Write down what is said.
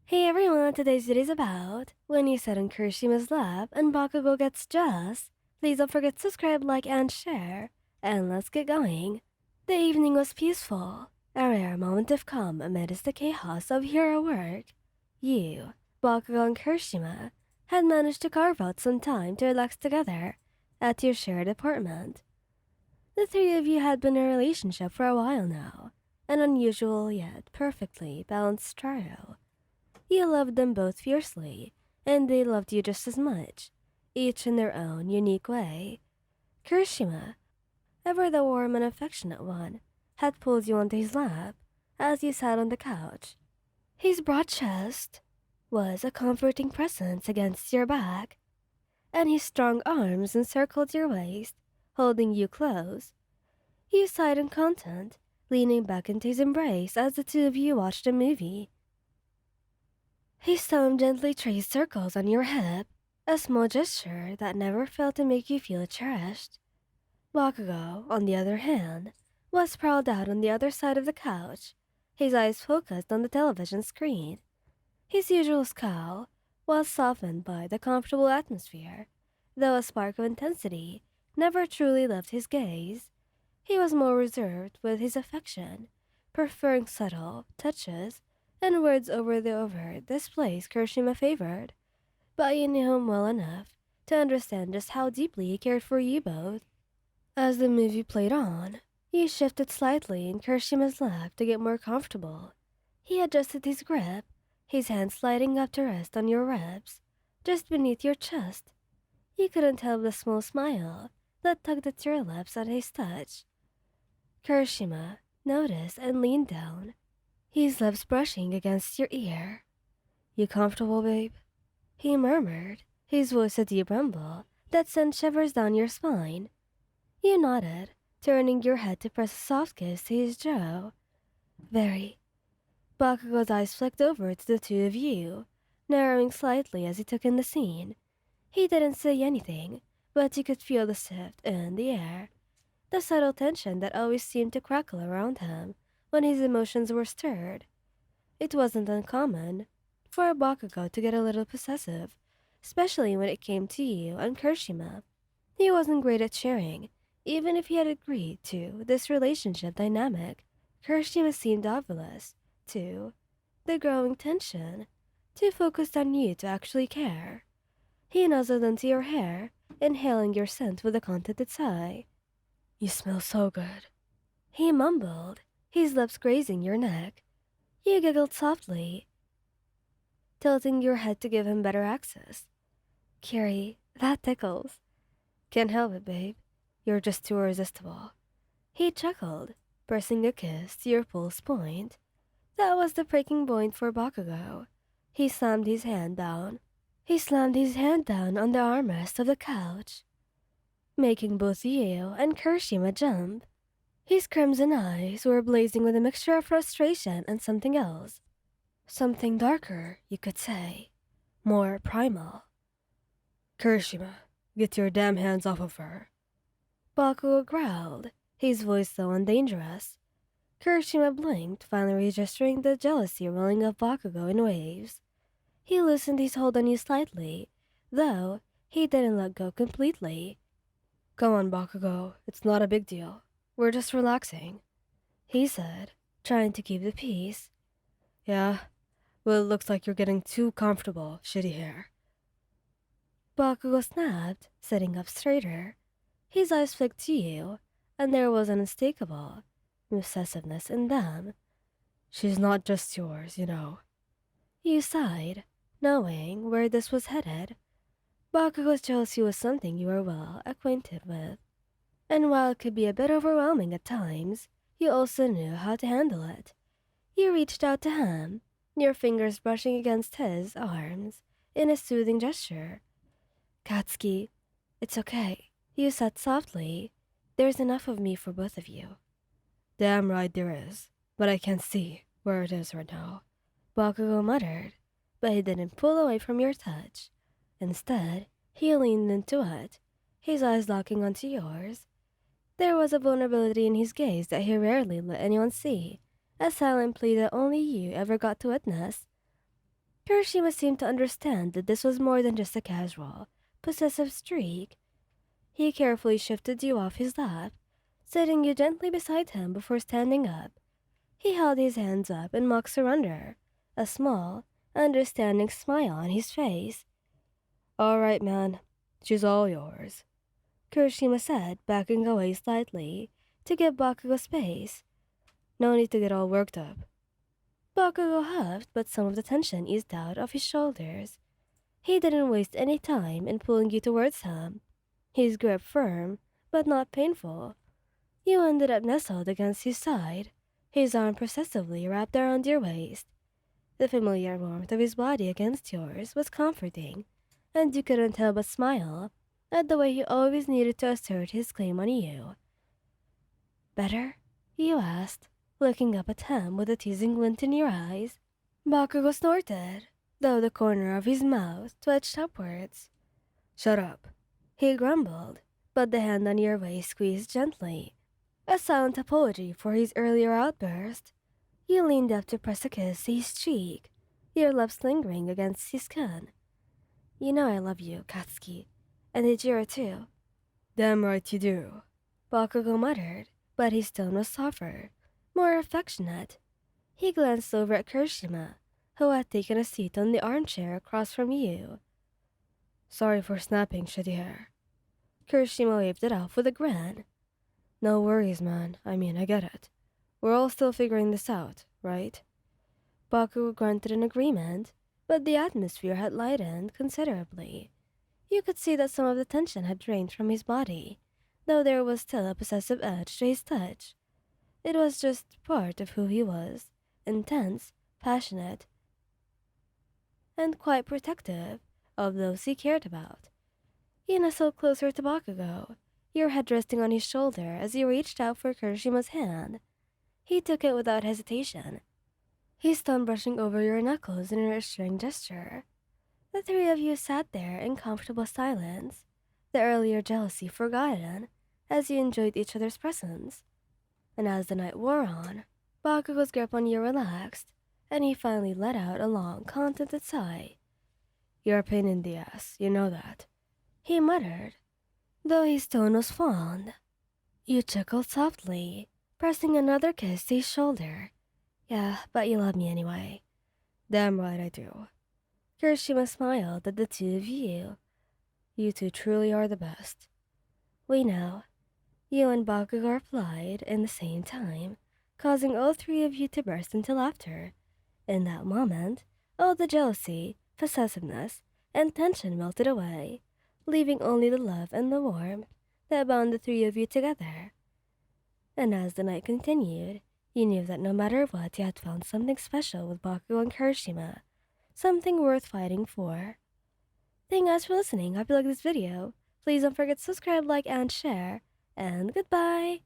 Hey everyone, today's video is about when you sit on Kirishima's lap and Bakugou gets jealous. Please don't forget to subscribe, like, and share. And let's get going. The evening was peaceful, a rare moment of calm amidst the chaos of hero work. You, Bakugou, and Kirishima had managed to carve out some time to relax together at your shared apartment. The three of you had been in a relationship for a while now, an unusual yet perfectly balanced trio. You loved them both fiercely, and they loved you just as much, each in their own unique way. Kirishima, ever the warm and affectionate one, had pulled you onto his lap as you sat on the couch. His broad chest was a comforting presence against your back, and his strong arms encircled your waist, holding you close. You sighed in content, leaning back into his embrace as the two of you watched a movie. His thumb gently traced circles on your hip, a small gesture that never failed to make you feel cherished. Bakugo, on the other hand, was sprawled out on the other side of the couch, his eyes focused on the television screen. His usual scowl was softened by the comfortable atmosphere, though a spark of intensity never truly left his gaze. He was more reserved with his affection, preferring subtle touches and words over the overt displays Kirishima favored, but you knew him well enough to understand just how deeply he cared for you both. As the movie played on, you shifted slightly in Kirishima's lap to get more comfortable. He adjusted his grip, his hand sliding up to rest on your ribs, just beneath your chest. You couldn't help the small smile that tugged at your lips at his touch. Kirishima noticed and leaned down, his lips brushing against your ear. "You comfortable, babe?" he murmured, his voice a deep rumble that sent shivers down your spine. You nodded, turning your head to press a soft kiss to his jaw. "Very." Bakugo's eyes flicked over to the two of you, narrowing slightly as he took in the scene. He didn't say anything, but you could feel the shift in the air, the subtle tension that always seemed to crackle around him when his emotions were stirred. It wasn't uncommon for a Bakugo to get a little possessive, especially when it came to you and Kirishima. He wasn't great at sharing, even if he had agreed to this relationship dynamic. Kirishima seemed oblivious to the growing tension, too focused on you to actually care. He nuzzled into your hair, inhaling your scent with a contented sigh. "You smell so good," he mumbled, his lips grazing your neck. You giggled softly, tilting your head to give him better access. "Kiri, that tickles." "Can't help it, babe. You're just too irresistible." He chuckled, pressing a kiss to your pulse point. That was the breaking point for Bakugo. He slammed his hand down. He slammed his hand down on the armrest of the couch, making both you and Kirishima jump. His crimson eyes were blazing with a mixture of frustration and something else. Something darker, you could say. More primal. "Kirishima, get your damn hands off of her." Bakugo growled, his voice low and dangerous. Kirishima blinked, finally registering the jealousy rolling up Bakugo in waves. He loosened his hold on you slightly, though he didn't let go completely. "Come on, Bakugo, it's not a big deal. We're just relaxing," he said, trying to keep the peace. "Yeah? Well, it looks like you're getting too comfortable, shitty hair." Bakugo snapped, sitting up straighter. His eyes flicked to you, and there was an unmistakable possessiveness in them. "She's not just yours, you know." You sighed, knowing where this was headed. Bakugo's jealousy was something you were well acquainted with, and while it could be a bit overwhelming at times, you also knew how to handle it. You reached out to him, your fingers brushing against his arms in a soothing gesture. "Katsuki, it's okay," you said softly. "There's enough of me for both of you." "Damn right there is, but I can't see where it is right now," Bakugo muttered, but he didn't pull away from your touch. Instead, he leaned into it, his eyes locking onto yours. There was a vulnerability in his gaze that he rarely let anyone see, a silent plea that only you ever got to witness. Kirishima seemed to understand that this was more than just a casual, possessive streak. He carefully shifted you off his lap, setting you gently beside him before standing up. He held his hands up in mock surrender, a small, understanding smile on his face. "All right, man. She's all yours," Kirishima said, backing away slightly to give Bakugo space. "No need to get all worked up." Bakugo huffed, but some of the tension eased out of his shoulders. He didn't waste any time in pulling you towards him. His grip firm, but not painful. You ended up nestled against his side, his arm possessively wrapped around your waist. The familiar warmth of his body against yours was comforting, and you couldn't help but smile at the way he always needed to assert his claim on you. "Better?" you asked, looking up at him with a teasing glint in your eyes. Bakugo snorted, though the corner of his mouth twitched upwards. "Shut up," he grumbled, but the hand on your waist squeezed gently, a silent apology for his earlier outburst. You leaned up to press a kiss to his cheek, your lips lingering against his skin. "You know I love you, Katsuki, and Ijiro too." "Damn right you do," Bakugo muttered, but his tone was softer, more affectionate. He glanced over at Kirishima, who had taken a seat on the armchair across from you. "Sorry for snapping, shitty hair." Kirishima waved it off with a grin. "No worries, man. I mean, I get it. We're all still figuring this out, right?" Bakugo grunted in agreement, but the atmosphere had lightened considerably. You could see that some of the tension had drained from his body, though there was still a possessive edge to his touch. It was just part of who he was, intense, passionate, and quite protective of those he cared about. You nestled closer to Bakugo, your head resting on his shoulder as you reached out for Kirishima's hand. He took it without hesitation, his thumb brushing over your knuckles in a reassuring gesture. The three of you sat there in comfortable silence, the earlier jealousy forgotten as you enjoyed each other's presence. And as the night wore on, Bakugo's grip on you relaxed, and he finally let out a long, contented sigh. "You're a pain in the ass, you know that," he muttered, though his tone was fond. You chuckled softly, pressing another kiss to his shoulder. "Yeah, but you love me anyway." "Damn right I do." Kirishima smiled at the two of you. "You two truly are the best." "We know." You and Bakugo replied in the same time, causing all three of you to burst into laughter. In that moment, all the jealousy, possessiveness, and tension melted away, leaving only the love and the warmth that bound the three of you together. And as the night continued, you knew that no matter what, you had found something special with Bakugo and Kirishima, something worth fighting for. Thank you guys for listening. Hope you liked this video. Please don't forget to subscribe, like, and share. And goodbye!